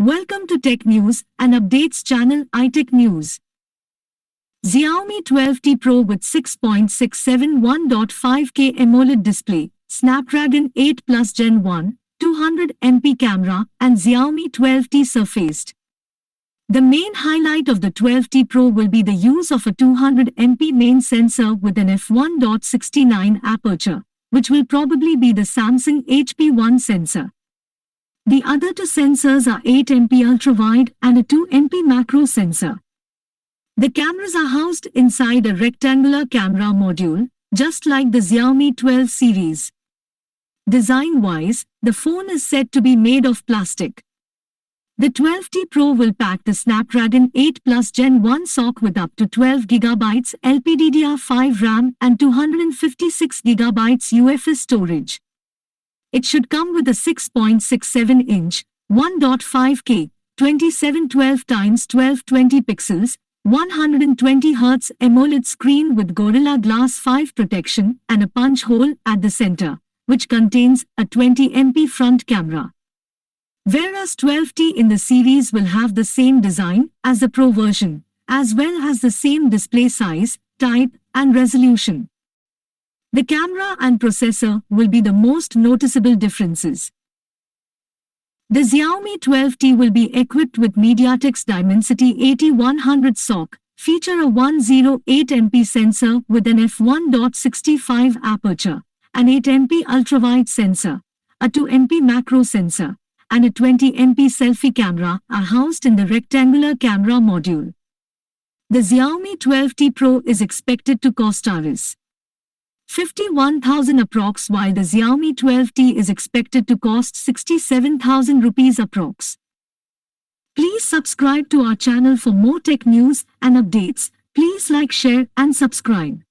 Welcome to Tech News and Updates channel iTech News. Xiaomi 12T Pro with 6.67 1.5K AMOLED display, Snapdragon 8 Plus Gen 1, 200MP camera and Xiaomi 12T surfaced. The main highlight of the 12T Pro will be the use of a 200MP main sensor with an f1.69 aperture, which will probably be the Samsung HP1 sensor. The other two sensors are 8MP ultra-wide and a 2MP macro sensor. The cameras are housed inside a rectangular camera module, just like the Xiaomi 12 series. Design-wise, the phone is said to be made of plastic. The 12T Pro will pack the Snapdragon 8 Plus Gen 1 SoC with up to 12GB LPDDR5 RAM and 256GB UFS storage. It should come with a 6.67-inch, 1.5K, 2712x1220 pixels, 120Hz AMOLED screen with Gorilla Glass 5 protection and a punch hole at the center, which contains a 20MP front camera. Whereas 12T in the series will have the same design as the Pro version, as well as the same display size, type, and resolution. The camera and processor will be the most noticeable differences. The Xiaomi 12T will be equipped with MediaTek's Dimensity 8100 SoC, feature a 108MP sensor with an f1.65 aperture, an 8MP ultrawide sensor, a 2MP macro sensor, and a 20MP selfie camera are housed in the rectangular camera module. The Xiaomi 12T Pro is expected to cost Rs. 51,000 approx, while the Xiaomi 12T is expected to cost 67,000 rupees approx. Please subscribe to our channel for more tech news and updates. Please like, share and subscribe.